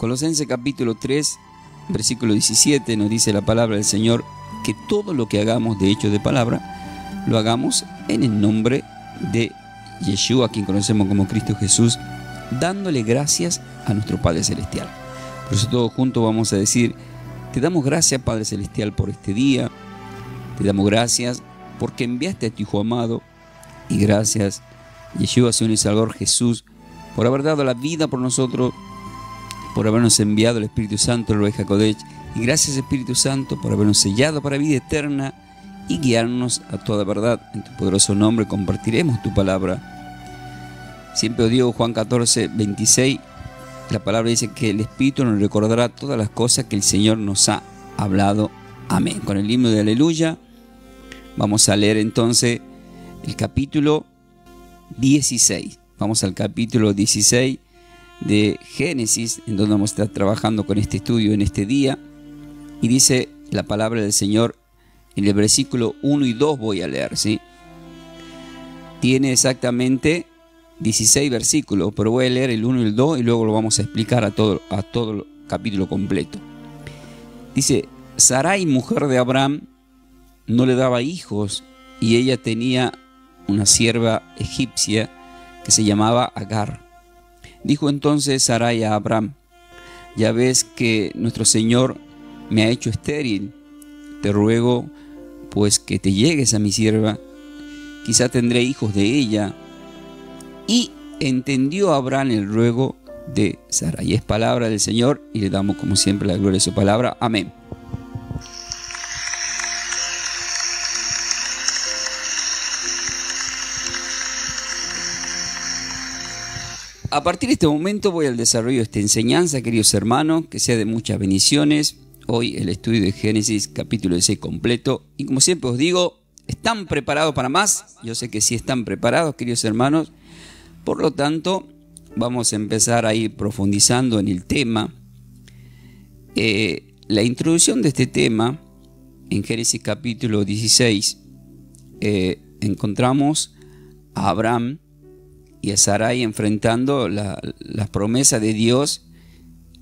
Colosenses capítulo 3, versículo 17 nos dice la palabra del Señor que todo lo que hagamos de hecho de palabra, lo hagamos en el nombre de Yeshua, a quien conocemos como Cristo Jesús, dándole gracias a nuestro Padre Celestial. Por eso todos juntos vamos a decir: te damos gracias, Padre Celestial, por este día. Te damos gracias porque enviaste a tu Hijo amado. Y gracias, Yeshua, Señor y Salvador Jesús, por haber dado la vida por nosotros, por habernos enviado el Espíritu Santo, el Ruach HaKodesh. Y gracias, Espíritu Santo, por habernos sellado para vida eterna y guiarnos a toda verdad. En tu poderoso nombre compartiremos tu palabra. Siempre os digo, Juan 14, 26, la palabra dice que el Espíritu nos recordará todas las cosas que el Señor nos ha hablado. Amén. Con el himno de Aleluya vamos a leer entonces el capítulo 16. Vamos al capítulo 16 de Génesis, en donde vamos a estar trabajando con este estudio en este día. Y dice la palabra del Señor en el versículo 1 y 2, voy a leer, ¿sí? Tiene exactamente 16 versículos, pero voy a leer el 1 y el 2 y luego lo vamos a explicar a todo el capítulo completo. Dice: Sarai, mujer de Abraham, no le daba hijos, y ella tenía una sierva egipcia que se llamaba Agar. Dijo entonces Sarai a Abraham: ya ves que nuestro Señor me ha hecho estéril. Te ruego pues que te llegues a mi sierva, quizá tendré hijos de ella. Y entendió Abraham el ruego de Sarai. Es palabra del Señor y le damos como siempre la gloria de su palabra. Amén. A partir de este momento voy al desarrollo de esta enseñanza, queridos hermanos, que sea de muchas bendiciones. Hoy el estudio de Génesis capítulo 16 completo. Y como siempre os digo, ¿están preparados para más? Yo sé que sí están preparados, queridos hermanos. Por lo tanto, vamos a empezar a ir profundizando en el tema. La introducción de este tema, en Génesis capítulo 16, encontramos a Abraham y a Sarai enfrentando las promesas de Dios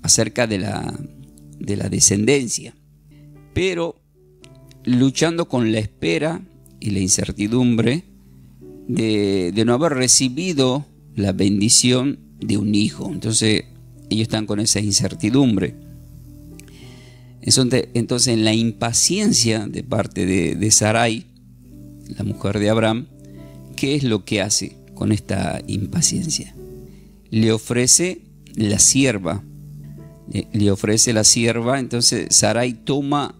acerca de la descendencia, pero luchando con la espera y la incertidumbre de no haber recibido la bendición de un hijo. Entonces ellos están con esa incertidumbre. Entonces en la impaciencia de parte de Sarai, la mujer de Abraham, ¿qué es lo que hace con esta impaciencia? Le ofrece la sierva. Entonces Sarai toma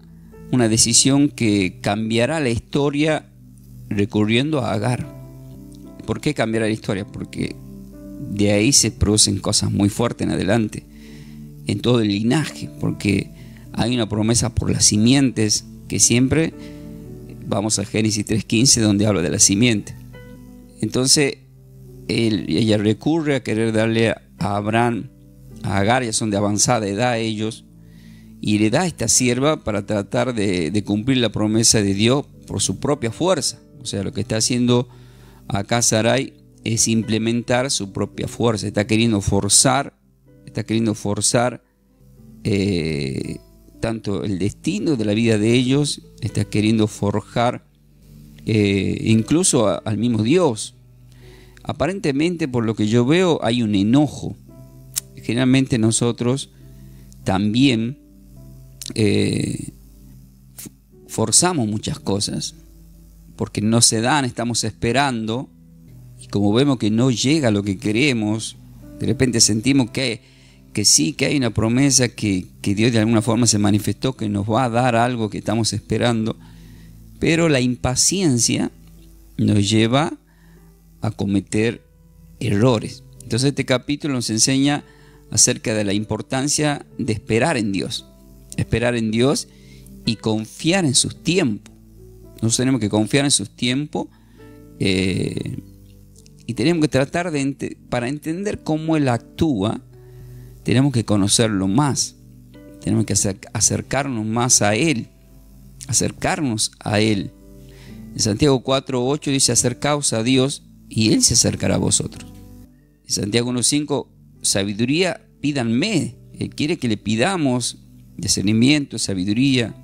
una decisión que cambiará la historia recurriendo a Agar. ¿Por qué cambiará la historia? Porque de ahí se producen cosas muy fuertes en adelante, en todo el linaje, porque hay una promesa por las simientes, que siempre vamos a Génesis 3:15, donde habla de la simiente. Entonces ella recurre a querer darle a Abraham, a Agar, ya son de avanzada edad ellos, y le da esta sierva para tratar de cumplir la promesa de Dios por su propia fuerza. O sea, lo que está haciendo acá Sarai es implementar su propia fuerza. Está queriendo forzar tanto el destino de la vida de ellos, está queriendo forjar incluso al mismo Dios. Aparentemente, por lo que yo veo, hay un enojo. Generalmente nosotros también forzamos muchas cosas porque no se dan, estamos esperando, y como vemos que no llega lo que queremos, de repente sentimos que sí, que hay una promesa, que Dios de alguna forma se manifestó, que nos va a dar algo que estamos esperando, pero la impaciencia nos lleva a cometer errores. Entonces este capítulo nos enseña acerca de la importancia de esperar en Dios y confiar en sus tiempos. Nosotros tenemos que confiar en sus tiempos y tenemos que tratar para entender cómo Él actúa, tenemos que conocerlo más, tenemos que acercarnos más a Él, En Santiago 4:8 dice: acercaos a Dios y Él se acercará a vosotros. En Santiago 1:5, sabiduría pídanme quiere que le pidamos discernimiento, sabiduría,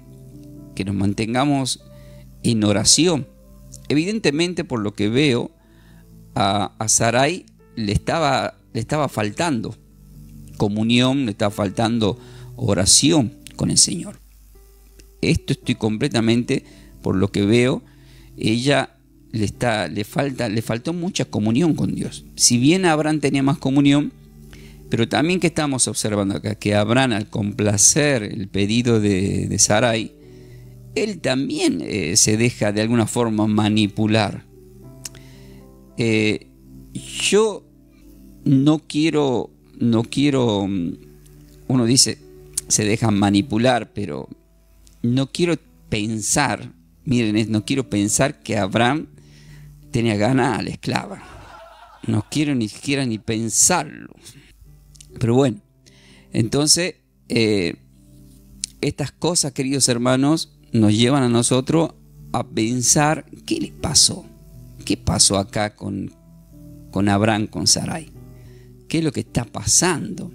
que nos mantengamos en oración. Evidentemente, por lo que veo, a Sarai le estaba faltando comunión, le estaba faltando oración con el Señor. Esto estoy completamente, por lo que veo, ella le faltó mucha comunión con Dios. Si bien Abraham tenía más comunión, pero también que estamos observando acá, que Abraham, al complacer el pedido de Sarai, él también se deja de alguna forma manipular. Yo no quiero, uno dice, se dejan manipular, pero no quiero pensar, miren, no quiero pensar que Abraham tenía ganas a la esclava. No quiero ni siquiera ni pensarlo. Pero bueno, entonces estas cosas, queridos hermanos, nos llevan a nosotros a pensar qué le pasó. ¿Qué pasó acá con Abraham, con Sarai? ¿Qué es lo que está pasando?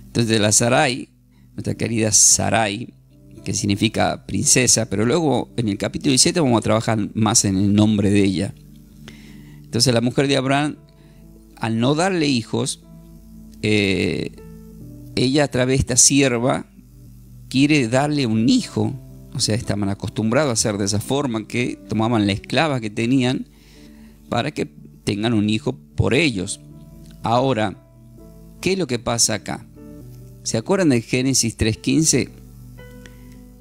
Entonces la Sarai, nuestra querida Sarai, que significa princesa, pero luego en el capítulo 17 vamos a trabajar más en el nombre de ella. Entonces la mujer de Abraham, al no darle hijos, ella a través de esta sierva quiere darle un hijo. O sea, estaban acostumbrados a hacer de esa forma, que tomaban la esclava que tenían para que tengan un hijo por ellos. Ahora, ¿qué es lo que pasa acá? ¿Se acuerdan de Génesis 3:15?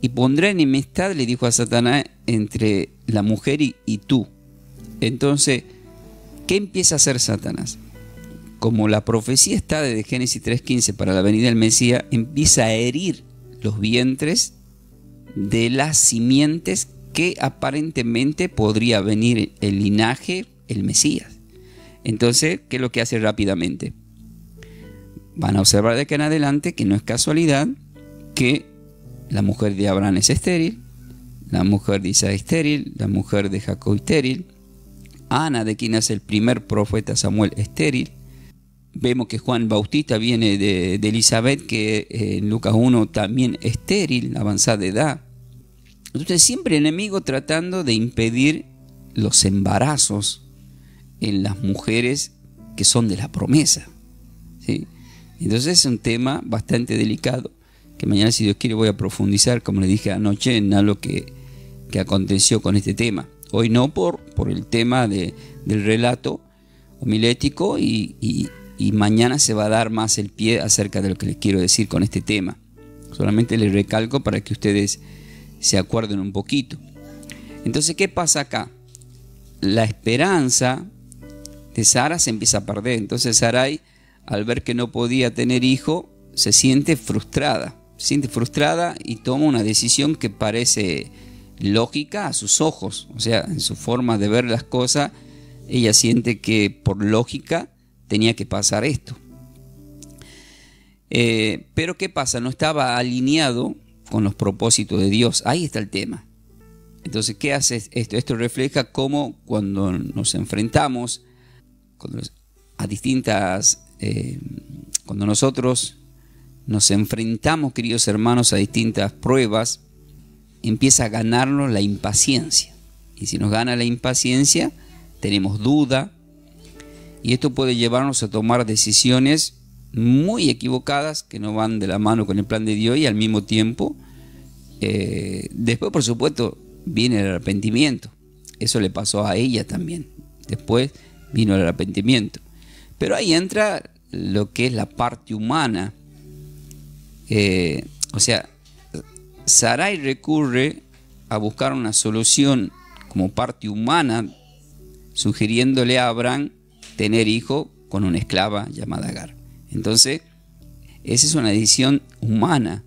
Y pondré enemistad, le dijo a Satanás, entre la mujer y tú. Entonces, ¿qué empieza a hacer Satanás? Como la profecía está desde Génesis 3:15 para la venida del Mesías, empieza a herir los vientres de las simientes que aparentemente podría venir el linaje, el Mesías. Entonces, ¿qué es lo que hace rápidamente? Van a observar de acá en adelante que no es casualidad que la mujer de Abraham es estéril, la mujer de Isaac estéril, la mujer de Jacob estéril, Ana, de quien es el primer profeta Samuel, estéril. Vemos que Juan Bautista viene de Elizabeth, que en Lucas 1 también estéril, avanzada de edad. Entonces siempre el enemigo tratando de impedir los embarazos en las mujeres que son de la promesa, ¿sí? Entonces es un tema bastante delicado, que mañana, si Dios quiere, voy a profundizar, como le dije anoche, en algo que aconteció con este tema. Hoy no por el tema del relato homilético, y mañana se va a dar más el pie acerca de lo que les quiero decir con este tema. Solamente les recalco para que ustedes se acuerden un poquito. Entonces, ¿qué pasa acá? La esperanza de Sara se empieza a perder. Entonces Sarai, al ver que no podía tener hijo, se siente frustrada. Y toma una decisión que parece lógica a sus ojos. O sea, en su forma de ver las cosas, ella siente que por lógica tenía que pasar esto. Pero ¿qué pasa? No estaba alineado con los propósitos de Dios. Ahí está el tema. Entonces, ¿qué hace esto? Esto refleja cómo cuando nos enfrentamos a distintas... cuando nosotros nos enfrentamos, queridos hermanos, a distintas pruebas, empieza a ganarnos la impaciencia. Y si nos gana la impaciencia, tenemos duda. Y esto puede llevarnos a tomar decisiones muy equivocadas que no van de la mano con el plan de Dios, y al mismo tiempo, después, por supuesto, viene el arrepentimiento. Eso le pasó a ella también. Después vino el arrepentimiento. Pero ahí entra lo que es la parte humana. O sea, Sarai recurre a buscar una solución como parte humana, sugiriéndole a Abraham tener hijo con una esclava llamada Agar. Entonces, esa es una decisión humana,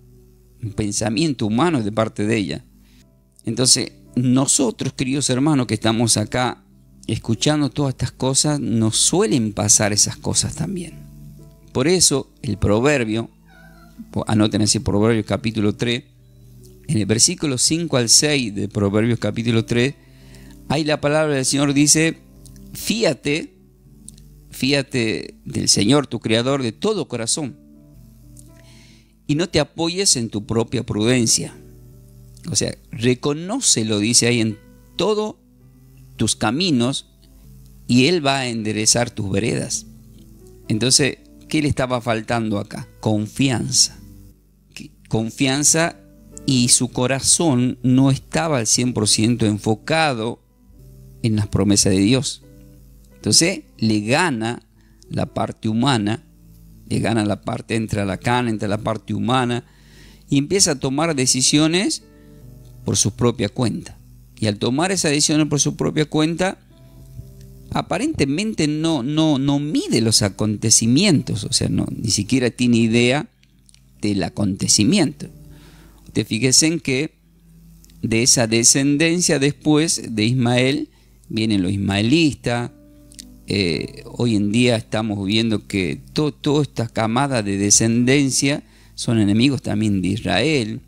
un pensamiento humano de parte de ella. Entonces, nosotros, queridos hermanos, que estamos acá escuchando todas estas cosas, nos suelen pasar esas cosas también. Por eso, el proverbio, anoten así, Proverbios capítulo 3, en el versículo 5 al 6 de Proverbios capítulo 3, ahí la palabra del Señor dice: fíate del Señor tu Creador de todo corazón, y no te apoyes en tu propia prudencia. O sea, reconócelo, dice ahí, en todos tus caminos y Él va a enderezar tus veredas. Entonces, ¿qué le estaba faltando acá? Confianza. Confianza, y su corazón no estaba al 100% enfocado en las promesas de Dios. Entonces, le gana la parte humana, le gana la parte, entra la carne, entra la parte humana y empieza a tomar decisiones por su propia cuenta. Y al tomar esas decisiones por su propia cuenta, aparentemente no mide los acontecimientos, o sea, ni siquiera tiene idea del acontecimiento. Ustedes fíjense en que de esa descendencia después de Ismael vienen los ismaelitas. Hoy en día estamos viendo que toda esta camada de descendencia son enemigos también de Israel,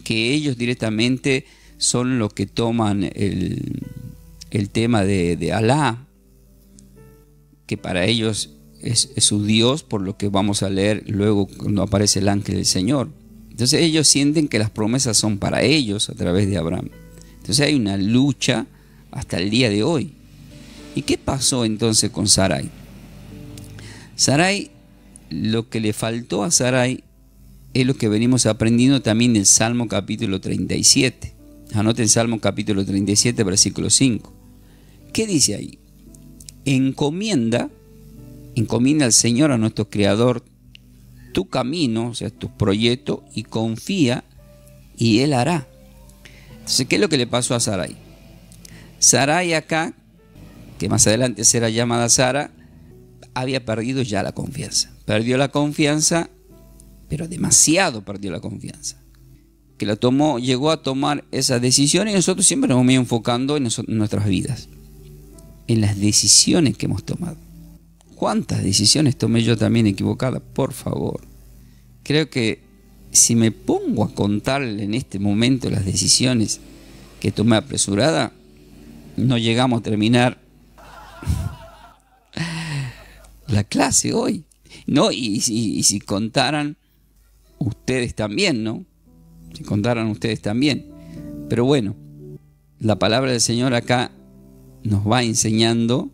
que ellos directamente son los que toman el tema de Alá, que para ellos es su Dios, por lo que vamos a leer luego cuando aparece el ángel del Señor. Entonces ellos sienten que las promesas son para ellos a través de Abraham. Entonces hay una lucha hasta el día de hoy. ¿Y qué pasó entonces con Sarai? Sarai, lo que le faltó a Sarai es lo que venimos aprendiendo también del Salmo capítulo 37. Anoten Salmo capítulo 37, versículo 5. ¿Qué dice ahí? Encomienda al Señor, a nuestro Creador, tu camino, o sea, tus proyectos, y confía, y Él hará. Entonces, ¿qué es lo que le pasó a Sarai? Sarai acá, que más adelante será llamada Sara, había perdido ya la confianza. Perdió la confianza, pero demasiado perdió la confianza. Que llegó a tomar esas decisiones, y nosotros siempre nos vamos enfocando en nuestras vidas, en las decisiones que hemos tomado. ¿Cuántas decisiones tomé yo también equivocadas? Por favor. Creo que si me pongo a contarle en este momento las decisiones que tomé apresurada, no llegamos a terminar la clase hoy. No, y si contaran ustedes también, ¿no? Si contaran ustedes también. Pero bueno, la palabra del Señor acá nos va enseñando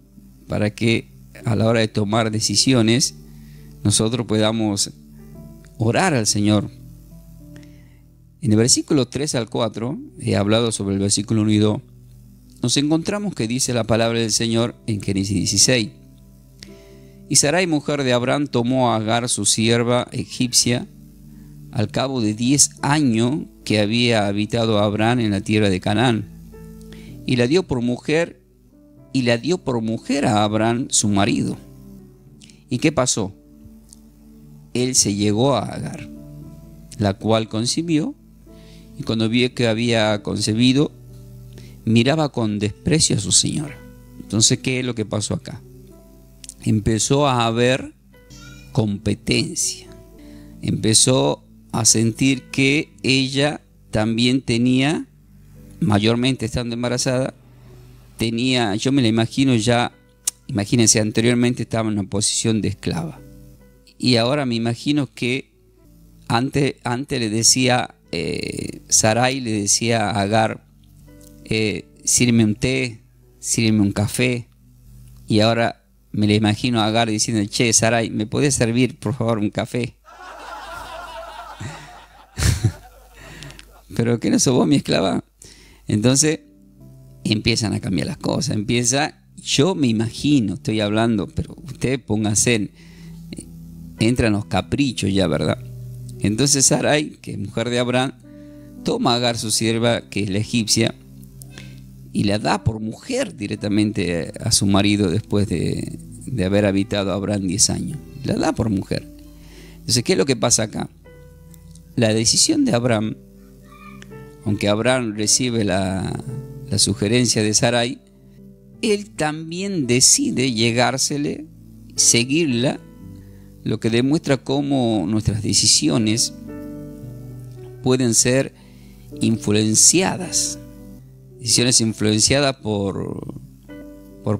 para que a la hora de tomar decisiones nosotros podamos orar al Señor. En el versículo 3 al 4, he hablado sobre el versículo 1 y 2, nos encontramos que dice la palabra del Señor en Génesis 16. Y Sarai, mujer de Abraham, tomó a Agar, su sierva egipcia, al cabo de 10 años que había habitado Abraham en la tierra de Canaán, y la dio por mujer a Abraham, su marido. ¿Y qué pasó? Él se llegó a Agar, la cual concibió, y cuando vio que había concebido, miraba con desprecio a su señora. Entonces, ¿qué es lo que pasó acá? Empezó a haber competencia. Empezó a sentir que ella también tenía, mayormente estando embarazada, yo me la imagino ya, imagínense, anteriormente estaba en una posición de esclava. Y ahora me imagino que antes le decía, Sarai le decía a Agar, sírveme un té, sírveme un café. Y ahora me la imagino a Agar diciendo, che, Sarai, ¿me podés servir por favor un café? ¿Pero qué no sos vos mi esclava? Entonces empiezan a cambiar las cosas. Yo me imagino, estoy hablando, pero ustedes pónganse, entran los caprichos ya, ¿verdad? Entonces Sarai, que es mujer de Abraham, toma a Agar, su sierva, que es la egipcia, y la da por mujer directamente a su marido después de haber habitado Abraham 10 años. La da por mujer. Entonces, ¿qué es lo que pasa acá? La decisión de Abraham, aunque Abraham recibe la sugerencia de Sarai, él también decide llegársele, seguirla, lo que demuestra cómo nuestras decisiones pueden ser influenciadas. Decisiones influenciadas por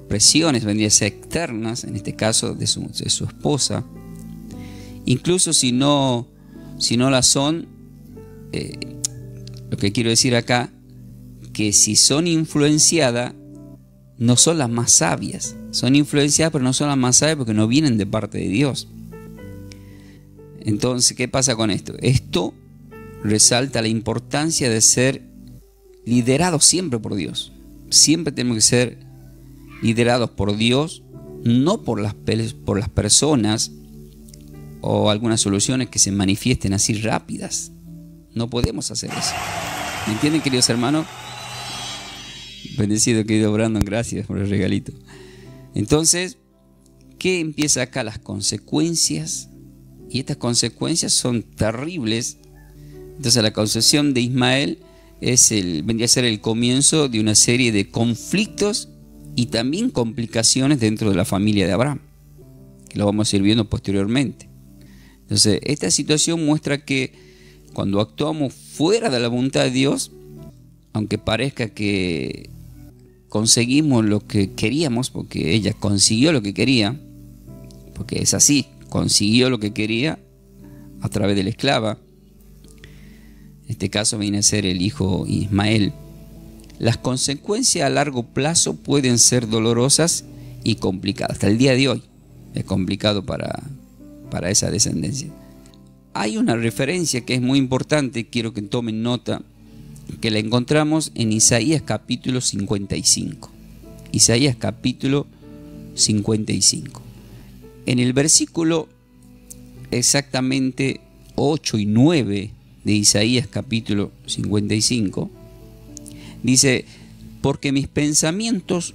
presiones, vendrían a ser externas, en este caso de su esposa. Incluso si no si no las son, lo que quiero decir acá, que si son influenciadas, no son las más sabias. Son influenciadas, pero no son las más sabias porque no vienen de parte de Dios. Entonces, ¿qué pasa con esto? Esto resalta la importancia de ser liderados siempre por Dios. Siempre tenemos que ser liderados por Dios, no por las personas o algunas soluciones que se manifiesten así rápidas. No podemos hacer eso. ¿Me entienden, queridos hermanos? Bendecido, querido Brandon, gracias por el regalito. Entonces, ¿qué empieza acá? Las consecuencias. Y estas consecuencias son terribles. Entonces, la concepción de Ismael vendría a ser el comienzo de una serie de conflictos y también complicaciones dentro de la familia de Abraham, que lo vamos a ir viendo posteriormente. Entonces, esta situación muestra que cuando actuamos fuera de la voluntad de Dios, aunque parezca que conseguimos lo que queríamos, porque ella consiguió lo que quería, porque es así, consiguió lo que quería a través de la esclava, en este caso viene a ser el hijo Ismael, las consecuencias a largo plazo pueden ser dolorosas y complicadas. Hasta el día de hoy es complicado para esa descendencia. Hay una referencia que es muy importante, quiero que tomen nota, que la encontramos en Isaías capítulo 55. Isaías capítulo 55. En el versículo exactamente 8 y 9 de Isaías capítulo 55, dice: porque mis pensamientos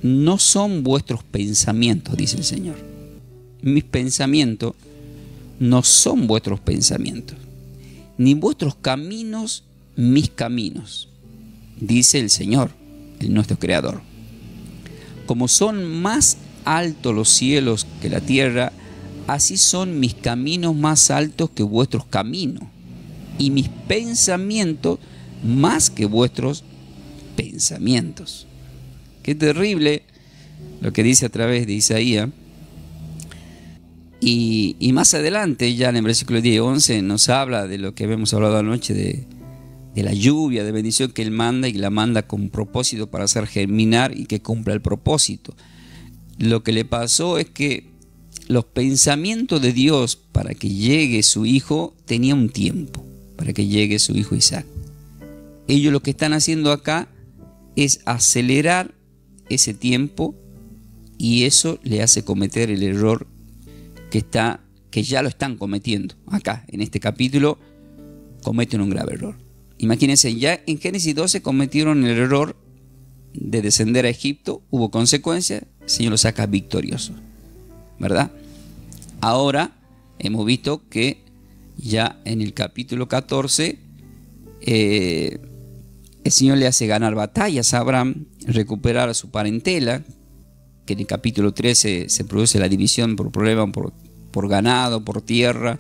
no son vuestros pensamientos, dice el Señor. Mis pensamientos no son vuestros pensamientos, ni vuestros caminos mis caminos, dice el Señor, el nuestro Creador. Como son más altos los cielos que la tierra, así son mis caminos más altos que vuestros caminos, y mis pensamientos más que vuestros pensamientos. Qué terrible lo que dice a través de Isaías. Y más adelante, ya en el versículo 10 y 11, nos habla de lo que habíamos hablado anoche, de la lluvia de bendición que Él manda, y la manda con propósito para hacer germinar y que cumpla el propósito. Lo que le pasó es que los pensamientos de Dios para que llegue su hijo tenía un tiempo, para que llegue su hijo Isaac. Ellos lo que están haciendo acá es acelerar ese tiempo, y eso le hace cometer el error que ya lo están cometiendo. Acá, en este capítulo, cometen un grave error. Imagínense, ya en Génesis 12 cometieron el error de descender a Egipto, hubo consecuencias, el Señor los saca victoriosos, ¿verdad? Ahora hemos visto que ya en el capítulo 14 el Señor le hace ganar batallas a Abraham, recuperar a su parentela, que en el capítulo 13 se produce la división por problemas por ganado, por tierra,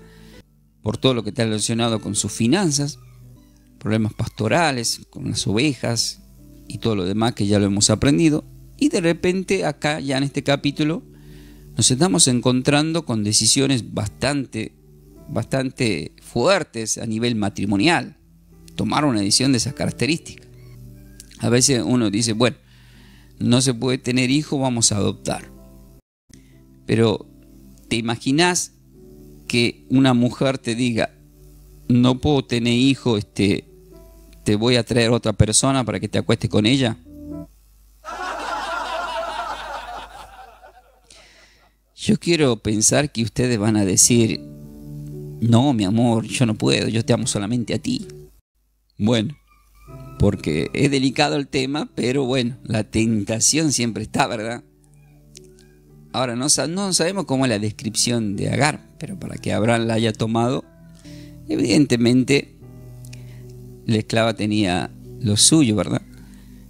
por todo lo que está relacionado con sus finanzas, problemas pastorales, con las ovejas y todo lo demás que ya lo hemos aprendido. Y de repente acá, ya en este capítulo, nos estamos encontrando con decisiones bastante fuertes a nivel matrimonial. Tomar una decisión de esas características. A veces uno dice, bueno, no se puede tener hijo, vamos a adoptar. Pero ¿te imaginas que una mujer te diga, no puedo tener hijo, te voy a traer otra persona para que te acuestes con ella? Yo quiero pensar que ustedes van a decir, no, mi amor, yo no puedo, yo te amo solamente a ti. Bueno, porque es delicado el tema, pero bueno, la tentación siempre está, ¿verdad? Ahora, no sabemos cómo es la descripción de Agar, pero para que Abraham la haya tomado, evidentemente la esclava tenía lo suyo, ¿verdad?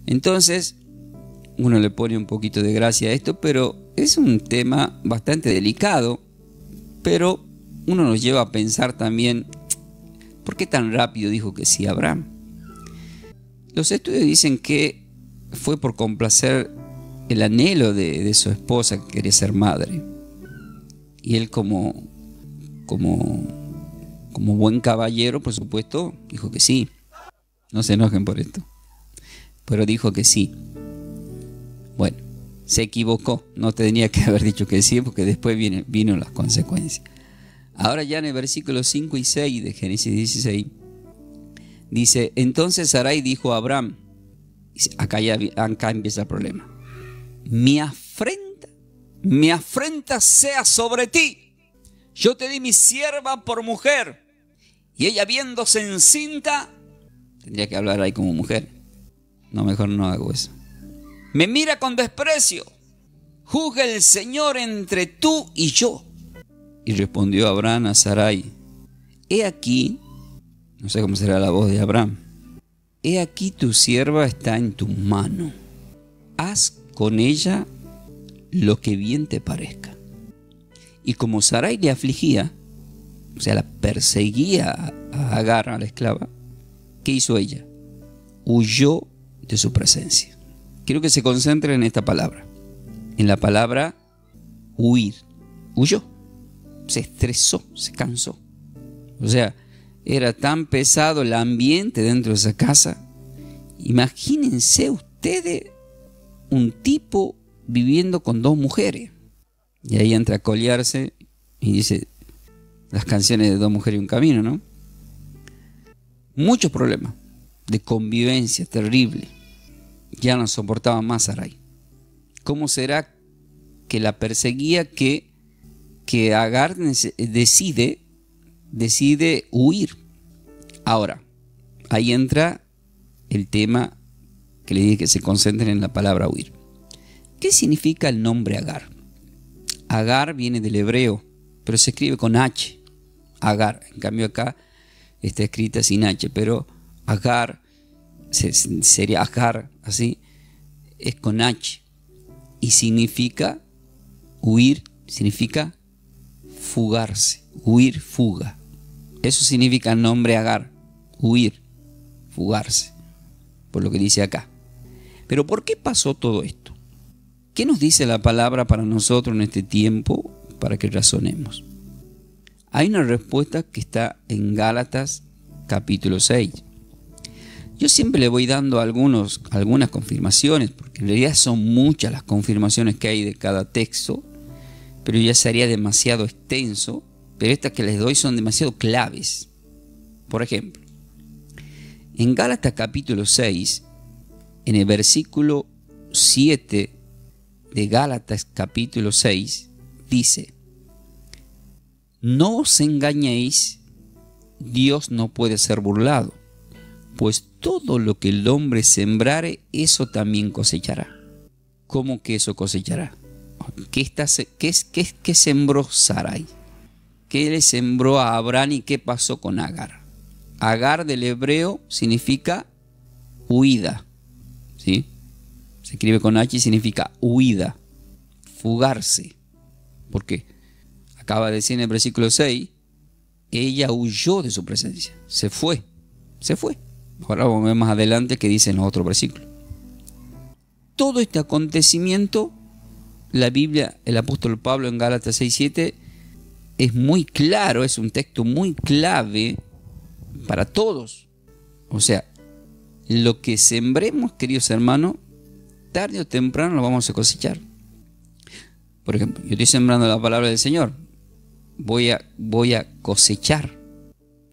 Entonces, uno le pone un poquito de gracia a esto, pero es un tema bastante delicado, pero uno nos lleva a pensar también, ¿por qué tan rápido dijo que sí Abraham? Los estudios dicen que fue por complacer el anhelo de su esposa, que quería ser madre. Y él como como buen caballero, por supuesto, dijo que sí. No se enojen por esto. Pero dijo que sí. Bueno, se equivocó. No tenía que haber dicho que sí, porque después vino las consecuencias. Ahora ya en el versículo 5 y 6 de Génesis 16, dice, entonces Sarai dijo a Abraham, acá empieza el problema, mi afrenta sea sobre ti. Yo te di mi sierva por mujer, y ella viéndose encinta, tendría que hablar ahí como mujer. No, mejor no hago eso. Me mira con desprecio. Juzgue el Señor entre tú y yo. Y respondió Abraham a Sarai, he aquí, no sé cómo será la voz de Abraham, he aquí tu sierva está en tu mano. Haz con ella lo que bien te parezca. Y como Sarai le afligía, o sea, la perseguía a Agar, a la esclava, ¿qué hizo ella? Huyó de su presencia. Quiero que se concentren en esta palabra, en la palabra huir. Huyó, se estresó, se cansó. O sea, era tan pesado el ambiente dentro de esa casa. Imagínense ustedes un tipo viviendo con dos mujeres. Y ahí entra a colearse y dice las canciones de Dos mujeres y un camino, ¿no? Muchos problemas de convivencia terrible. Ya no soportaba más a Sarai. ¿Cómo será que la perseguía que Agar decide huir? Ahora, ahí entra el tema que le dije que se concentren en la palabra huir. ¿Qué significa el nombre Agar? Agar viene del hebreo, pero se escribe con H. Agar. En cambio acá está escrita sin H, pero Agar sería Agar, así, es con H. Y significa huir, significa fugarse, huir, fuga. Eso significa el nombre Agar, huir, fugarse, por lo que dice acá. Pero ¿por qué pasó todo esto? ¿Qué nos dice la palabra para nosotros en este tiempo para que razonemos? Hay una respuesta que está en Gálatas capítulo 6. Yo siempre le voy dando algunas confirmaciones, porque en realidad son muchas las confirmaciones que hay de cada texto, pero ya sería demasiado extenso, pero estas que les doy son demasiado claves. Por ejemplo, en Gálatas capítulo 6, en el versículo 7 de Gálatas capítulo 6, dice, no os engañéis, Dios no puede ser burlado, pues todo lo que el hombre sembrare, eso también cosechará. ¿Cómo que eso cosechará? ¿Qué sembró Sarai? ¿Qué le sembró a Abraham y qué pasó con Agar? Agar del hebreo significa huida, ¿sí? Se escribe con H y significa huida, fugarse. ¿Por qué? Acaba de decir en el versículo 6, ella huyó de su presencia, se fue. Ahora vamos a ver más adelante que dice en los otros versículos. Todo este acontecimiento, la Biblia, el apóstol Pablo en Gálatas 6:7, es muy claro, es un texto muy clave para todos. O sea, lo que sembremos, queridos hermanos, tarde o temprano lo vamos a cosechar. Por ejemplo, yo estoy sembrando la palabra del Señor. Voy a cosechar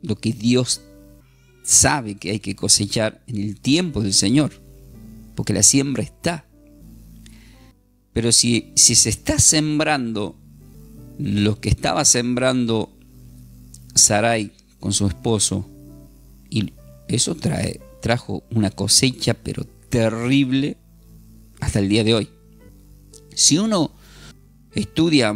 lo que Dios sabe que hay que cosechar en el tiempo del Señor, porque la siembra está. Pero si se está sembrando lo que estaba sembrando Sarai con su esposo, y eso trajo una cosecha pero terrible hasta el día de hoy. Si uno estudia,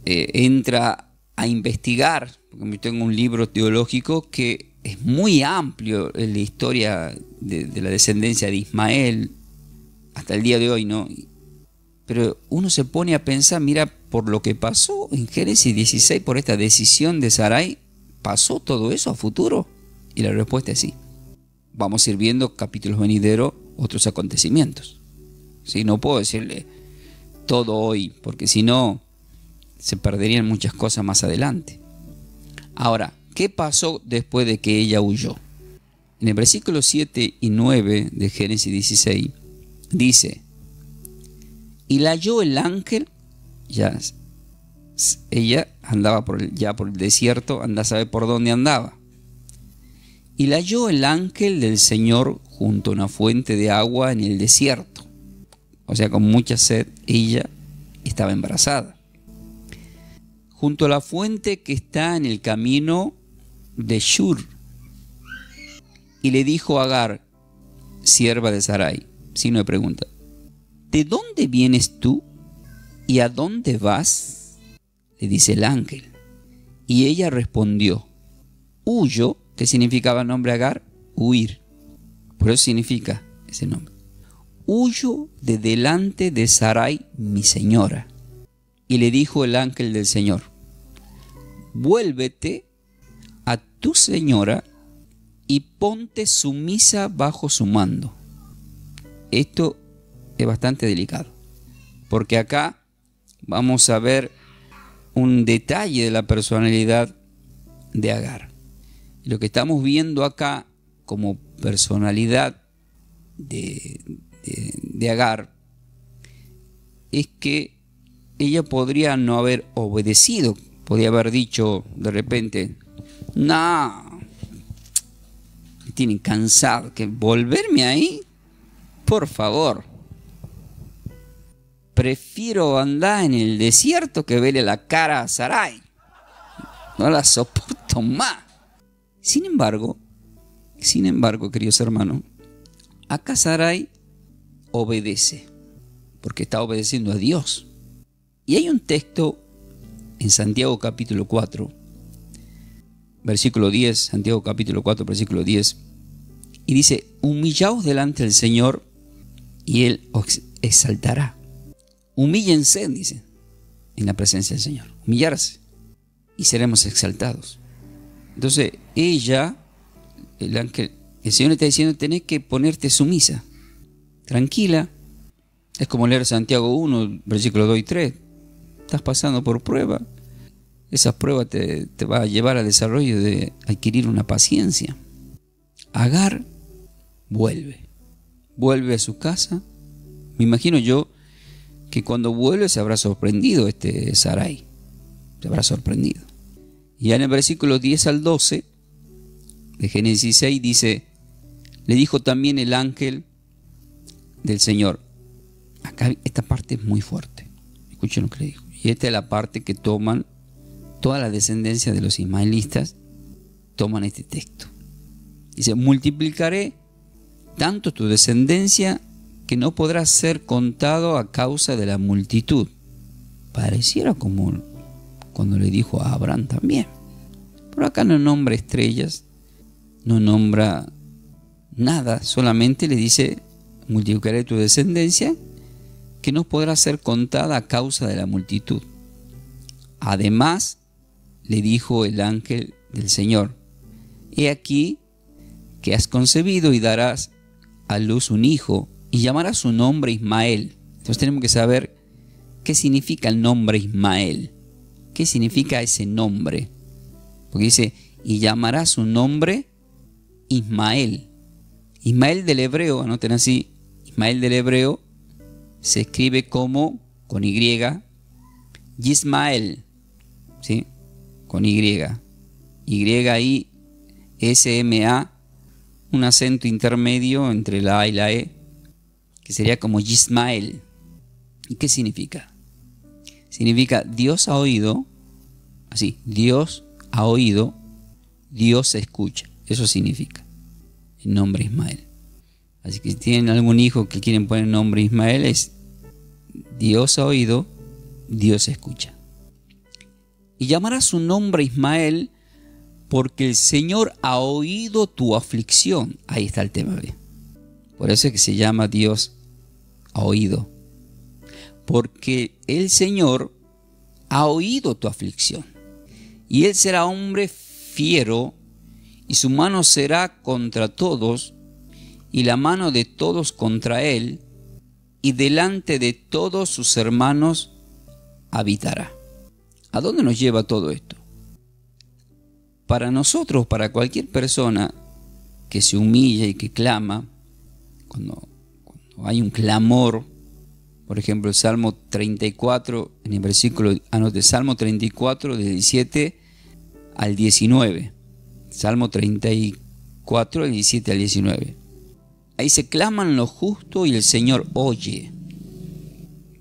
entra a investigar, porque yo tengo un libro teológico que es muy amplio en la historia de la descendencia de Ismael hasta el día de hoy, ¿no? Pero uno se pone a pensar, mira, por lo que pasó en Génesis 16, por esta decisión de Sarai, ¿pasó todo eso a futuro? Y la respuesta es sí. Vamos a ir viendo capítulos venideros, otros acontecimientos. ¿Sí? No puedo decirle todo hoy, porque si no, se perderían muchas cosas más adelante. Ahora, ¿Qué pasó después de que ella huyó? En el versículo 7 y 9 de Génesis 16 dice: y la halló el ángel, ya ella andaba ya por el desierto, anda a saber por dónde andaba. Y la halló el ángel del Señor junto a una fuente de agua en el desierto. O sea, con mucha sed, ella estaba embarazada. Junto a la fuente que está en el camino de Shur. Y le dijo a Agar, sierva de Sarai, signo de pregunta: ¿de dónde vienes tú y a dónde vas? Le dice el ángel. Y ella respondió: huyo. ¿Qué significaba el nombre Agar? Huir. Por eso significa ese nombre. Huyo de delante de Sarai, mi señora. Y le dijo el ángel del Señor: vuélvete a tu señora y ponte sumisa bajo su mando. Esto es bastante delicado, porque acá vamos a ver un detalle de la personalidad de Agar. Lo que estamos viendo acá como personalidad de Agar es que ella podría no haber obedecido, podría haber dicho de repente: no, me tienen cansado, que volverme ahí, por favor, prefiero andar en el desierto que verle la cara a Sarai, no la soporto más. Sin embargo, queridos hermanos, acá Sarai obedece, porque está obedeciendo a Dios. Y hay un texto en Santiago capítulo 4, versículo 10, Santiago capítulo 4, versículo 10, y dice: humillaos delante del Señor y Él os exaltará. Humíllense, dice, en la presencia del Señor. Humillarse y seremos exaltados. Entonces ella, el ángel, el Señor le está diciendo: tenés que ponerte sumisa, tranquila. Es como leer Santiago 1, versículos 2 y 3. Estás pasando por prueba. Esas pruebas te va a llevar al desarrollo de adquirir una paciencia. Agar vuelve a su casa. Me imagino yo que cuando vuelve se habrá sorprendido Sarai. Se habrá sorprendido. Y en el versículo 10 al 12 de Génesis 6 dice: le dijo también el ángel del Señor. Acá esta parte es muy fuerte. Escuchen lo que le dijo. Y esta es la parte que toman toda la descendencia de los ismaelitas, toman este texto. Dice: multiplicaré tanto tu descendencia que no podrás ser contado a causa de la multitud. Pareciera como cuando le dijo a Abraham también. Pero acá no nombra estrellas, no nombra nada, solamente le dice: multiplicaré tu descendencia que no podrá ser contada a causa de la multitud. Además, le dijo el ángel del Señor: he aquí que has concebido y darás a luz un hijo y llamarás su nombre Ismael. Entonces tenemos que saber qué significa el nombre Ismael. ¿Qué significa ese nombre? Porque dice: y llamará su nombre Ismael. Ismael del hebreo, anoten así, Ismael del hebreo se escribe como con Y, Yismael, ¿sí? Con Y. Y, S-M-A, un acento intermedio entre la A y la E, que sería como Yismael. ¿Y qué significa? Significa Dios ha oído, así, Dios ha oído, Dios escucha. Eso significa el nombre Ismael. Así que si tienen algún hijo que quieren poner el nombre Ismael, es Dios ha oído, Dios escucha. Y llamará su nombre Ismael porque el Señor ha oído tu aflicción. Ahí está el tema, ¿ve? Por eso es que se llama Dios ha oído. Porque el Señor ha oído tu aflicción. Y Él será hombre fiero, y su mano será contra todos, y la mano de todos contra Él, y delante de todos sus hermanos habitará. ¿A dónde nos lleva todo esto? para nosotros, para cualquier persona que se humilla y que clama, cuando hay un clamor, por ejemplo, el Salmo 34, en el versículo, anote, Salmo 34, del 17 al 19. Salmo 34, del 17 al 19. Ahí se claman los justos y el Señor oye.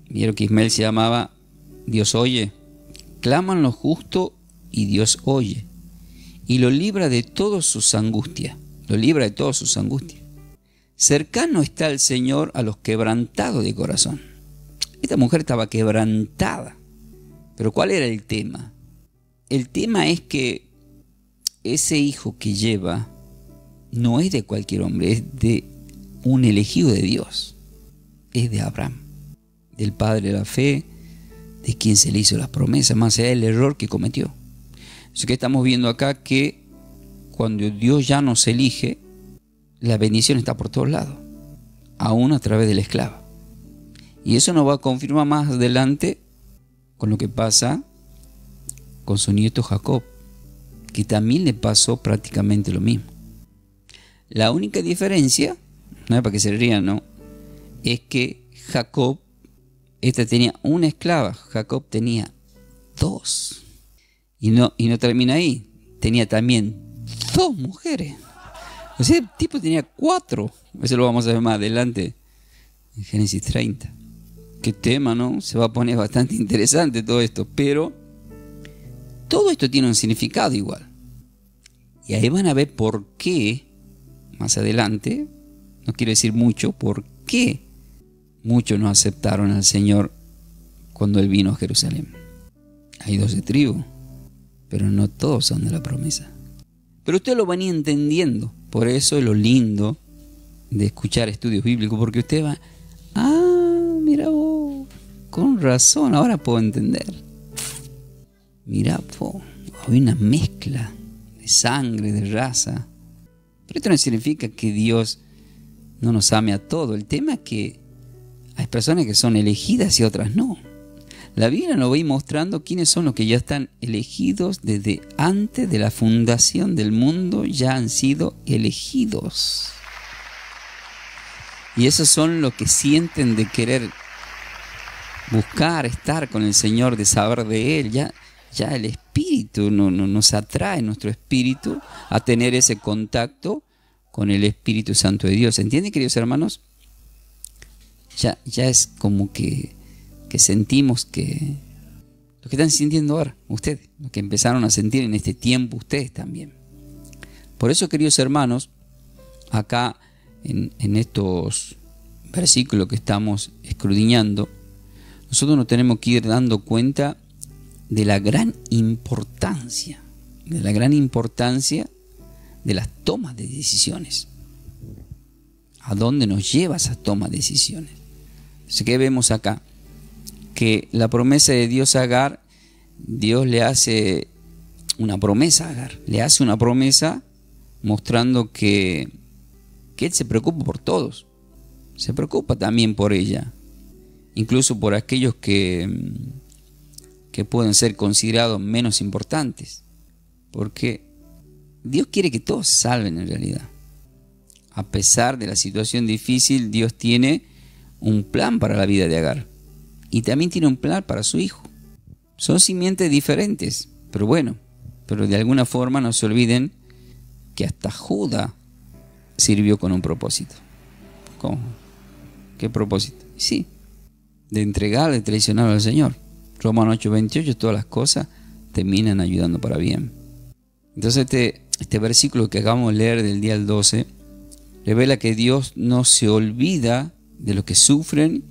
¿Vieron que Ismael se llamaba Dios oye? Claman los justos y Dios oye. Y lo libra de todas sus angustias. Lo libra de todas sus angustias. Cercano está el Señor a los quebrantados de corazón. Esta mujer estaba quebrantada. Pero ¿cuál era el tema? El tema es que ese hijo que lleva no es de cualquier hombre, es de un elegido de Dios. Es de Abraham, del padre de la fe, de quien se le hizo las promesas, más allá del error que cometió. Así que estamos viendo acá que cuando Dios ya nos elige, la bendición está por todos lados, aún a través de la esclava. Y eso nos va a confirmar más adelante con lo que pasa con su nieto Jacob, que también le pasó prácticamente lo mismo. La única diferencia, no es para que se rían, ¿no?, es que Jacob, esta tenía una esclava, Jacob tenía dos. Y no termina ahí, tenía también dos mujeres. O sea, el tipo tenía 4. Eso lo vamos a ver más adelante en Génesis 30. Qué tema, ¿no? Se va a poner bastante interesante todo esto, pero todo esto tiene un significado igual. Y ahí van a ver por qué, más adelante, no quiero decir mucho, por qué muchos no aceptaron al Señor cuando Él vino a Jerusalén. Hay 12 tribus, pero no todos son de la promesa. Pero usted lo van a ir entendiendo. Por eso es lo lindo de escuchar estudios bíblicos, porque usted va, mira vos, con razón, ahora puedo entender. Mira vos, hay una mezcla de sangre, de raza. Pero esto no significa que Dios no nos ame a todos. El tema es que hay personas que son elegidas y otras no. La Biblia nos va a ir mostrando quiénes son los que ya están elegidos desde antes de la fundación del mundo, ya han sido elegidos. Y esos son los que sienten de querer buscar, estar con el Señor, de saber de Él. Ya el Espíritu nos atrae, nuestro espíritu, a tener ese contacto con el Espíritu Santo de Dios. ¿Entienden, queridos hermanos? Ya es como que sentimos que lo que están sintiendo ahora ustedes, lo que empezaron a sentir en este tiempo ustedes también. Por eso, queridos hermanos, acá en estos versículos que estamos escudriñando, nosotros nos tenemos que ir dando cuenta de la gran importancia de las tomas de decisiones. ¿A dónde nos lleva esa toma de decisiones? Así que vemos acá que la promesa de Dios a Agar, Dios le hace una promesa a Agar, le hace una promesa mostrando que Él se preocupa por todos, se preocupa también por ella, incluso por aquellos que pueden ser considerados menos importantes, porque Dios quiere que todos se salven en realidad. A pesar de la situación difícil, Dios tiene un plan para la vida de Agar. Y también tiene un plan para su hijo. Son simientes diferentes, pero de alguna forma no se olviden que hasta Judá sirvió con un propósito. ¿Cómo? ¿Qué propósito? Sí, de entregar, de traicionar al Señor. Romanos 8:28, todas las cosas terminan ayudando para bien. Entonces este versículo que acabamos de leer del día al 12 revela que Dios no se olvida de los que sufren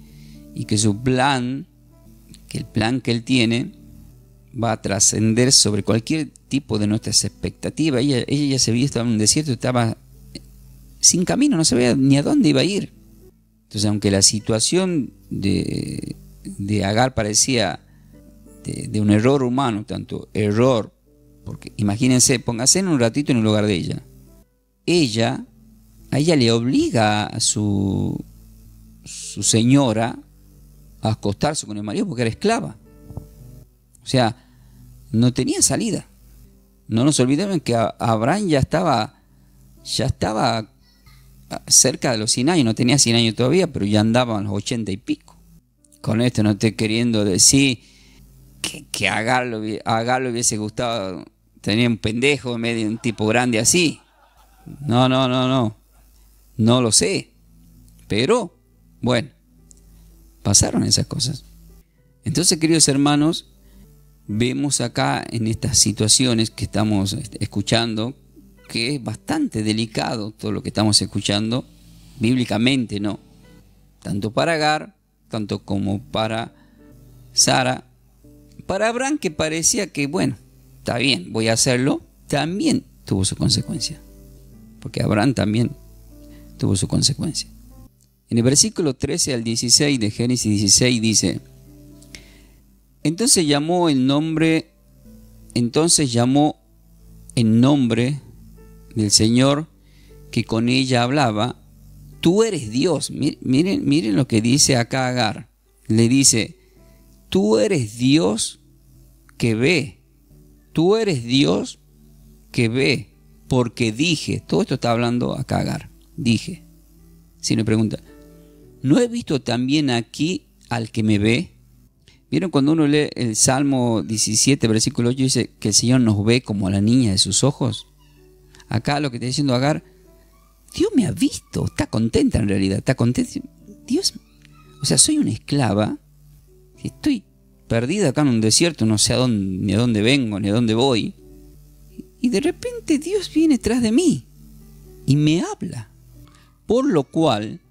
y que su plan, que el plan que Él tiene, va a trascender sobre cualquier tipo de nuestras expectativas. Ella ya se veía, estaba en un desierto, estaba sin camino, no sabía ni a dónde iba a ir. Entonces, aunque la situación de Agar parecía de un error humano, tanto error, porque imagínense, póngase en un ratito en el lugar de ella. A ella le obliga a su señora a acostarse con el marido porque era esclava. O sea, no tenía salida. No nos olvidemos que Abraham ya estaba cerca de los 100 años, no tenía 100 años todavía, pero ya andaba a los 80 y pico. Con esto no estoy queriendo decir que a Agar le hubiese gustado tener un pendejo en medio de un tipo grande así. No lo sé. Pero, bueno, pasaron esas cosas. Entonces, queridos hermanos, vemos acá en estas situaciones que estamos escuchando que es bastante delicado todo lo que estamos escuchando, bíblicamente, ¿no? Tanto para Agar, tanto como para Sara. Para Abraham, que parecía que, bueno, está bien, voy a hacerlo, también tuvo su consecuencia. Porque Abraham también tuvo su consecuencia. En el versículo 13 al 16 de Génesis 16 dice: Entonces llamó en nombre del Señor que con ella hablaba, tú eres Dios. Miren lo que dice acá Agar. Le dice, tú eres Dios que ve. Tú eres Dios que ve. Porque dije, todo esto está hablando acá Agar. Dije. Si me pregunta, ¿no he visto también aquí al que me ve? ¿Vieron cuando uno lee el Salmo 17, versículo 8, dice que el Señor nos ve como a la niña de sus ojos? Acá lo que está diciendo Agar, Dios me ha visto, está contenta en realidad, está contenta. Dios, o sea, soy una esclava, estoy perdida acá en un desierto, no sé ni a dónde vengo, ni a dónde voy. Y de repente Dios viene tras de mí y me habla. Por lo cual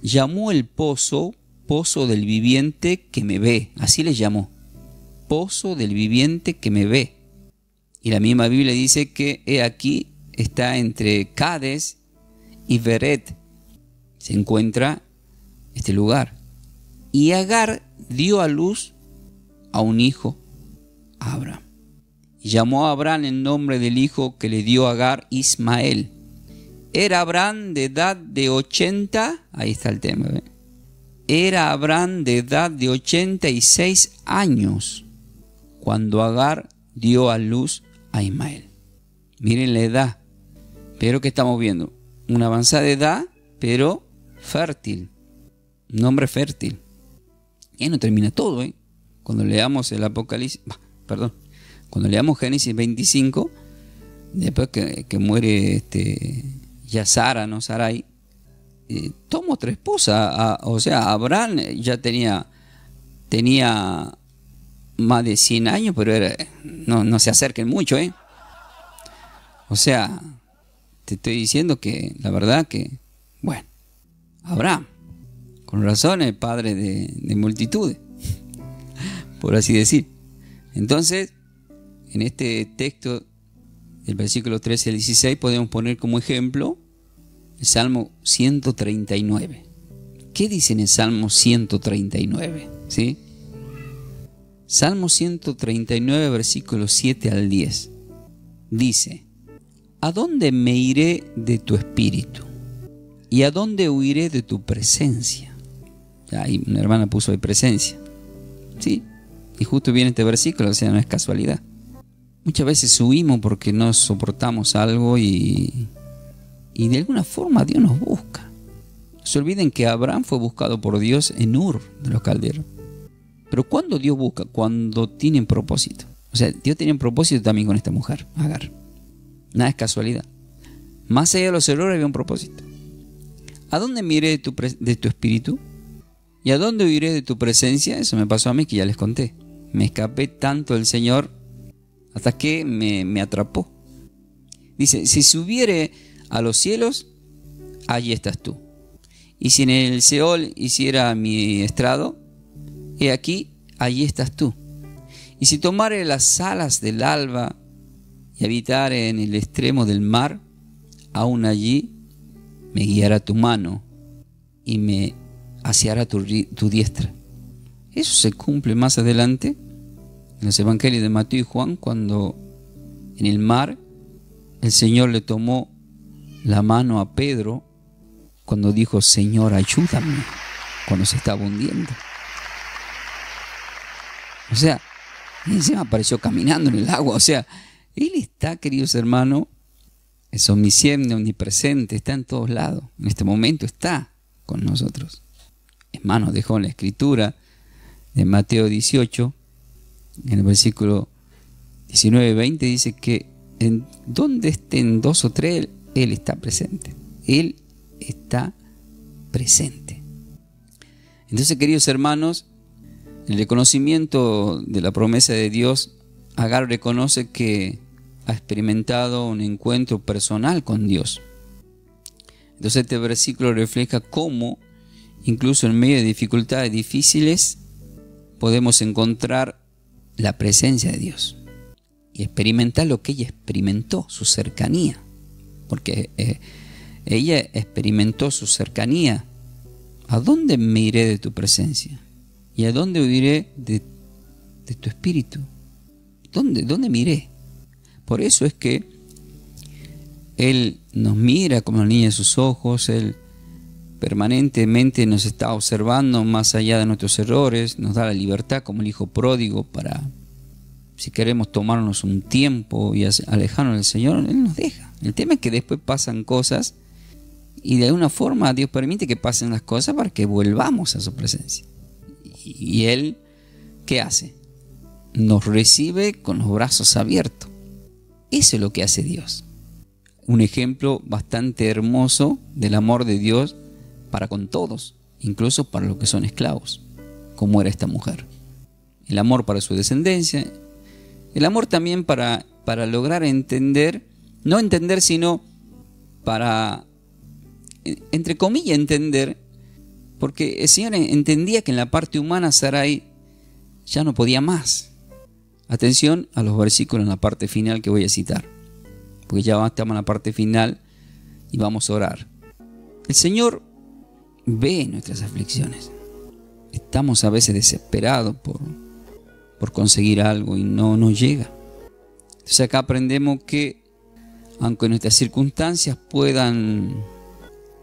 llamó el pozo del viviente que me ve. Así le llamó. Pozo del viviente que me ve. Y la misma Biblia dice que he aquí está entre Cades y Beret. Se encuentra este lugar. Y Agar dio a luz a un hijo, a Abraham. Y llamó a Abraham en nombre del hijo que le dio a Agar, Ismael. Era Abraham de edad de 80, ahí está el tema, ¿ve? Era Abraham de edad de 86 años cuando Agar dio a luz a Ismael. Miren la edad, pero ¿qué estamos viendo? Una avanzada edad, pero fértil, un hombre fértil. Y no termina todo, ¿eh? Cuando leamos el Apocalipsis, cuando leamos Génesis 25, después que muere ya Sara, ¿no? Sarai, toma otra esposa. O sea, Abraham ya tenía más de 100 años, pero no se acerquen mucho, ¿eh? O sea, te estoy diciendo que la verdad que, bueno, Abraham, con razón, es padre de multitudes, por así decir. Entonces, en este texto, el versículo 13 al 16, podemos poner como ejemplo el Salmo 139. ¿Qué dice en el Salmo 139? ¿Sí? Salmo 139, versículos 7 al 10. Dice, ¿a dónde me iré de tu espíritu? ¿Y a dónde huiré de tu presencia? Ahí una hermana puso ahí presencia. ¿Sí? Y justo viene este versículo, o sea, no es casualidad. Muchas veces huimos porque no soportamos algo y de alguna forma Dios nos busca. No se olviden que Abraham fue buscado por Dios en Ur de los calderos. Pero ¿cuándo Dios busca? Cuando tiene un propósito. O sea, Dios tenía un propósito también con esta mujer, Agar. Nada es casualidad. Más allá de los errores había un propósito. ¿A dónde me iré de tu espíritu? ¿Y a dónde huiré de tu presencia? Eso me pasó a mí, que ya les conté. Me escapé tanto del Señor hasta que me atrapó. Dice, si subiere a los cielos, allí estás tú. Y si en el Seol hiciera mi estrado, he aquí, allí estás tú. Y si tomare las alas del alba y habitare en el extremo del mar, aún allí me guiará tu mano y me aseará tu diestra. Eso se cumple más adelante en los evangelios de Mateo y Juan, cuando en el mar el Señor le tomó la mano a Pedro cuando dijo, Señor, ayúdame, cuando se estaba hundiendo. O sea, y encima apareció caminando en el agua. O sea, Él está, queridos hermanos, es omnisciente, omnipresente, está en todos lados. En este momento está con nosotros. Es más, nos dejó en la escritura de Mateo 18, en el versículo 19-20, dice que en donde estén dos o tres, Él está presente. Él está presente. Entonces, queridos hermanos, en el reconocimiento de la promesa de Dios, Agar reconoce que ha experimentado un encuentro personal con Dios. Entonces este versículo refleja cómo, incluso en medio de dificultades difíciles, podemos encontrar la presencia de Dios y experimentar lo que ella experimentó, su cercanía. Porque ella experimentó su cercanía. ¿A dónde me iré de tu presencia? ¿Y a dónde huiré de tu espíritu? ¿Dónde me iré? Por eso es que Él nos mira como la niña de sus ojos. Él permanentemente nos está observando más allá de nuestros errores. Nos da la libertad como el hijo pródigo para, si queremos tomarnos un tiempo y alejarnos del Señor, Él nos deja. El tema es que después pasan cosas y de alguna forma Dios permite que pasen las cosas para que volvamos a su presencia. Y Él, ¿qué hace? Nos recibe con los brazos abiertos. Eso es lo que hace Dios. Un ejemplo bastante hermoso del amor de Dios para con todos, incluso para los que son esclavos, como era esta mujer. El amor para su descendencia, el amor también para lograr entender, no entender, sino para, entre comillas, entender, porque el Señor entendía que en la parte humana Sarai ya no podía más. Atención a los versículos en la parte final que voy a citar, porque ya estamos en la parte final y vamos a orar. El Señor ve nuestras aflicciones. Estamos a veces desesperados por conseguir algo y no nos llega. Entonces acá aprendemos que aunque nuestras circunstancias puedan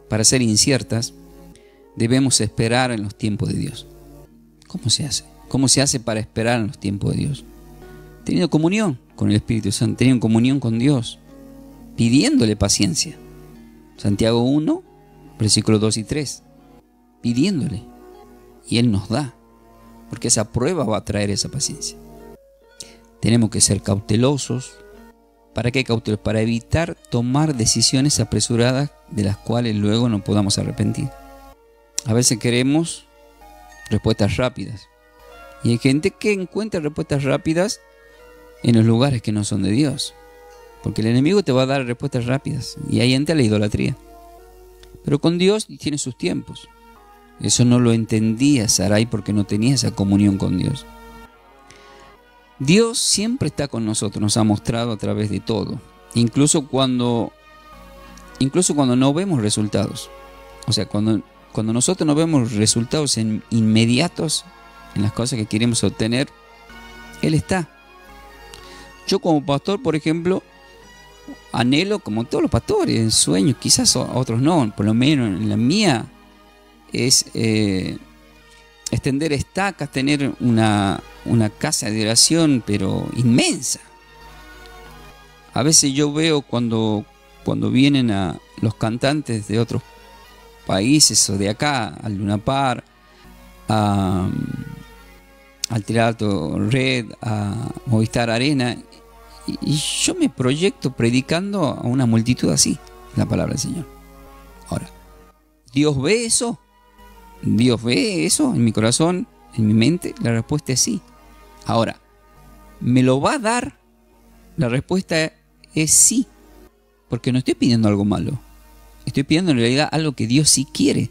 parecer inciertas, debemos esperar en los tiempos de Dios. ¿Cómo se hace? ¿Cómo se hace para esperar en los tiempos de Dios? Teniendo comunión con el Espíritu Santo, teniendo comunión con Dios, pidiéndole paciencia. Santiago 1, versículos 2 y 3. Pidiéndole. Y Él nos da. Porque esa prueba va a traer esa paciencia. Tenemos que ser cautelosos. ¿Para qué cautelosos? Para evitar tomar decisiones apresuradas de las cuales luego no podamos arrepentir. A veces queremos respuestas rápidas. Y hay gente que encuentra respuestas rápidas en los lugares que no son de Dios. Porque el enemigo te va a dar respuestas rápidas. Y ahí entra la idolatría. Pero con Dios tiene sus tiempos. Eso no lo entendía Sarai porque no tenía esa comunión con Dios. Dios siempre está con nosotros, nos ha mostrado a través de todo. Incluso cuando no vemos resultados. O sea, cuando nosotros no vemos resultados inmediatos en las cosas que queremos obtener, Él está. Yo como pastor, por ejemplo, anhelo, como todos los pastores, en sueños, quizás otros no, por lo menos en la mía, es extender estacas, tener una casa de oración, pero inmensa. A veces yo veo cuando vienen a los cantantes de otros países o de acá, al Luna Park, al Teatro Red, a Movistar Arena, y yo me proyecto predicando a una multitud así, la palabra del Señor. Ahora, ¿Dios ve eso? ¿Dios ve eso en mi corazón, en mi mente? La respuesta es sí. Ahora, ¿me lo va a dar? La respuesta es sí, porque no estoy pidiendo algo malo. Estoy pidiendo en realidad algo que Dios sí quiere,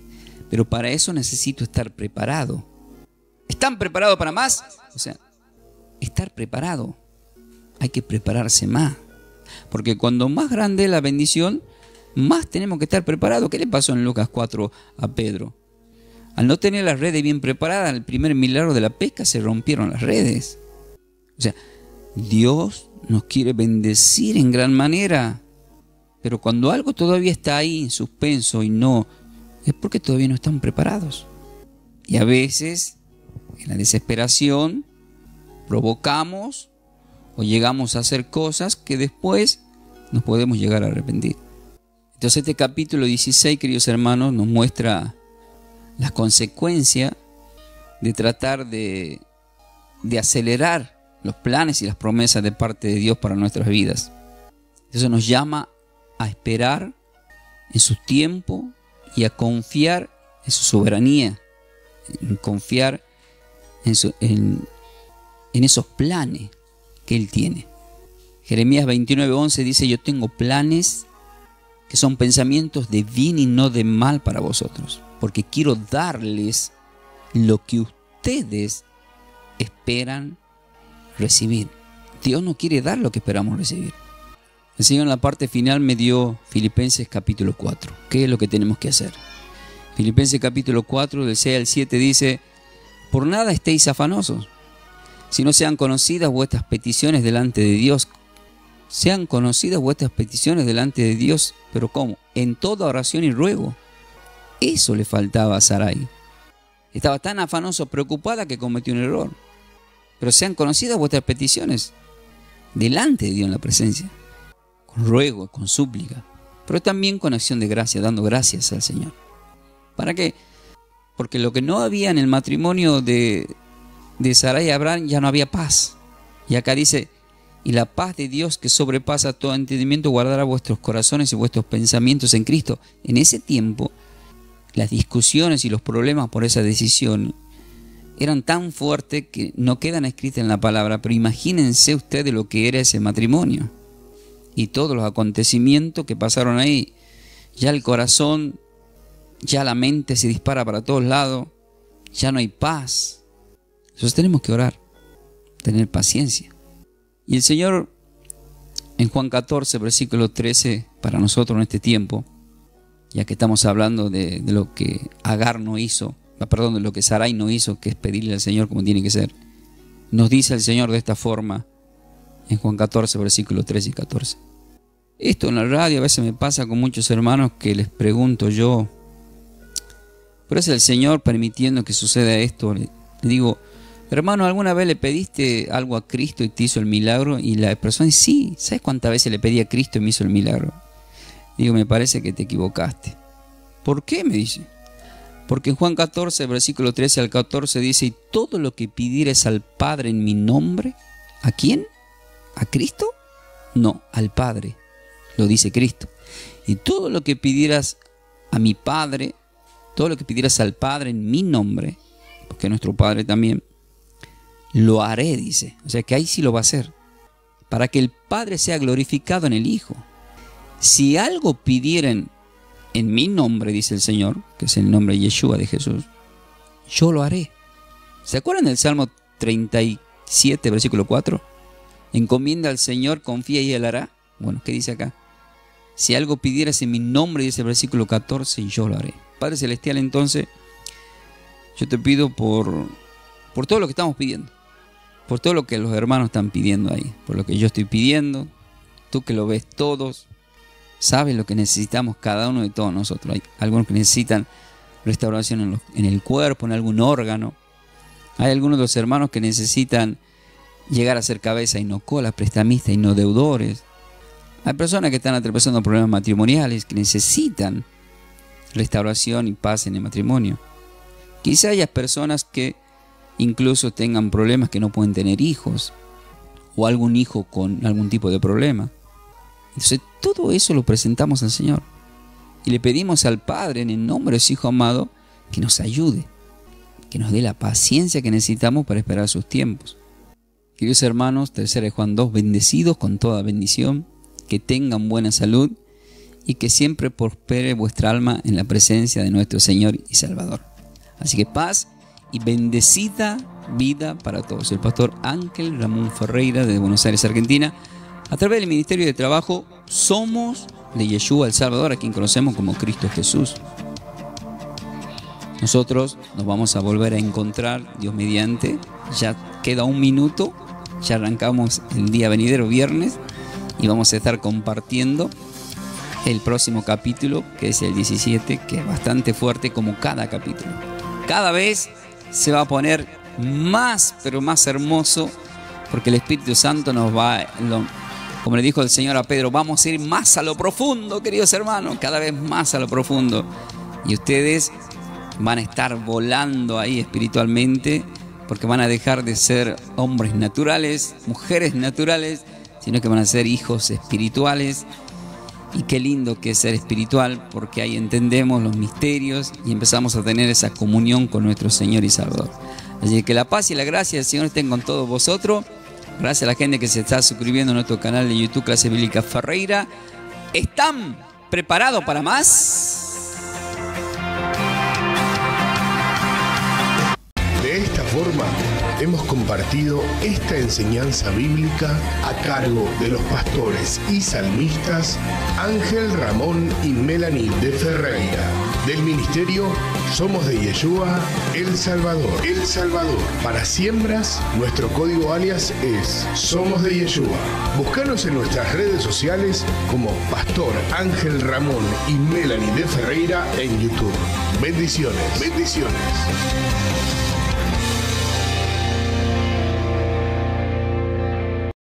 pero para eso necesito estar preparado. ¿Están preparados para más? O sea, estar preparado. Hay que prepararse más, porque cuando más grande es la bendición, más tenemos que estar preparados. ¿Qué le pasó en Lucas 4 a Pedro? Al no tener las redes bien preparadas, el primer milagro de la pesca, se rompieron las redes. O sea, Dios nos quiere bendecir en gran manera, pero cuando algo todavía está ahí en suspenso y no, es porque todavía no están preparados. Y a veces, en la desesperación, provocamos o llegamos a hacer cosas que después nos podemos llegar a arrepentir. Entonces este capítulo 16, queridos hermanos, nos muestra la consecuencia de tratar de acelerar los planes y las promesas de parte de Dios para nuestras vidas. Eso nos llama a esperar en su tiempo y a confiar en su soberanía, en confiar en esos planes que Él tiene. Jeremías 29:11 dice: yo tengo planes que son pensamientos de bien y no de mal para vosotros, porque quiero darles lo que ustedes esperan recibir. Dios no quiere dar lo que esperamos recibir. El Señor en la parte final me dio Filipenses capítulo 4. ¿Qué es lo que tenemos que hacer? Filipenses capítulo 4, del 6 al 7 dice: por nada estéis afanosos, si no sean conocidas vuestras peticiones delante de Dios. Sean conocidas vuestras peticiones delante de Dios, pero ¿cómo? En toda oración y ruego. Eso le faltaba a Sarai. Estaba tan afanosa, preocupada, que cometió un error. Pero sean conocidas vuestras peticiones delante de Dios en la presencia, con ruego, con súplica, pero también con acción de gracia, dando gracias al Señor. ¿Para qué? Porque lo que no había en el matrimonio de Sarai y Abraham, ya no había paz. Y acá dice: y la paz de Dios, que sobrepasa todo entendimiento, guardará vuestros corazones y vuestros pensamientos en Cristo. En ese tiempo, las discusiones y los problemas por esa decisión eran tan fuertes que no quedan escritas en la palabra, pero imagínense ustedes lo que era ese matrimonio y todos los acontecimientos que pasaron ahí. Ya el corazón, ya la mente se dispara para todos lados, ya no hay paz. Entonces tenemos que orar, tener paciencia. Y el Señor en Juan 14, versículo 13, para nosotros en este tiempo, ya que estamos hablando de lo que Agar no hizo, de lo que Sarai no hizo, que es pedirle al Señor como tiene que ser, nos dice el Señor de esta forma en Juan 14, versículos 13 y 14. Esto en la radio a veces me pasa con muchos hermanos que les pregunto yo, pero es el Señor permitiendo que suceda esto. Le digo: hermano, ¿alguna vez le pediste algo a Cristo y te hizo el milagro? Y la persona dice: sí. ¿Sabes cuántas veces le pedí a Cristo y me hizo el milagro? Digo: me parece que te equivocaste. ¿Por qué? Me dice. Porque en Juan 14, versículo 13 al 14 dice: y todo lo que pidieres al Padre en mi nombre. ¿A quién? ¿A Cristo? No, al Padre. Lo dice Cristo. Y todo lo que pidieras a mi Padre, todo lo que pidieras al Padre en mi nombre, porque nuestro Padre también, lo haré, dice. O sea que ahí sí lo va a hacer, para que el Padre sea glorificado en el Hijo. Si algo pidieran en mi nombre, dice el Señor, que es el nombre de Yeshua, de Jesús, yo lo haré. ¿Se acuerdan del Salmo 37, versículo 4? Encomienda al Señor, confía y Él hará. Bueno, ¿qué dice acá? Si algo pidieras en mi nombre, dice el versículo 14, yo lo haré. Padre Celestial, entonces, yo te pido por todo lo que estamos pidiendo, por todo lo que los hermanos están pidiendo ahí, por lo que yo estoy pidiendo, tú que lo ves todos, sabes lo que necesitamos cada uno de todos nosotros. Hay algunos que necesitan restauración en el cuerpo, en algún órgano. Hay algunos de los hermanos que necesitan llegar a ser cabeza y no cola, prestamistas y no deudores. Hay personas que están atravesando problemas matrimoniales, que necesitan restauración y paz en el matrimonio. Quizá haya personas que incluso tengan problemas, que no pueden tener hijos, o algún hijo con algún tipo de problema. Entonces todo eso lo presentamos al Señor y le pedimos al Padre, en el nombre de su Hijo amado, que nos ayude, que nos dé la paciencia que necesitamos para esperar sus tiempos. Queridos hermanos, 3 Juan 2, bendecidos con toda bendición, que tengan buena salud y que siempre prospere vuestra alma en la presencia de nuestro Señor y Salvador. Así que paz y bendecida vida para todos. El pastor Ángel Ramón Ferreira, de Buenos Aires, Argentina, a través del Ministerio de Trabajo Somos de Yeshua el Salvador, a quien conocemos como Cristo Jesús. Nosotros nos vamos a volver a encontrar, Dios mediante. Ya queda un minuto, ya arrancamos el día venidero, viernes, y vamos a estar compartiendo el próximo capítulo, que es el 17, que es bastante fuerte, como cada capítulo. Cada vez se va a poner más, pero más hermoso, porque el Espíritu Santo nos va, como le dijo el Señor a Pedro, vamos a ir más a lo profundo, queridos hermanos, cada vez más a lo profundo. Y ustedes van a estar volando ahí espiritualmente, porque van a dejar de ser hombres naturales, mujeres naturales, sino que van a ser hijos espirituales. Y qué lindo que es ser espiritual, porque ahí entendemos los misterios y empezamos a tener esa comunión con nuestro Señor y Salvador. Así que la paz y la gracia del Señor estén con todos vosotros. Gracias a la gente que se está suscribiendo a nuestro canal de YouTube Clase Bíblica Ferreira. ¿Están preparados para más? De esta forma, hemos compartido esta enseñanza bíblica a cargo de los pastores y salmistas Ángel Ramón y Melanie de Ferreira, del ministerio Somos de Yeshua, El Salvador. El Salvador. Para siembras, nuestro código alias es Somos de Yeshua. Búscanos en nuestras redes sociales como Pastor Ángel Ramón y Melanie de Ferreira en YouTube. Bendiciones. Bendiciones.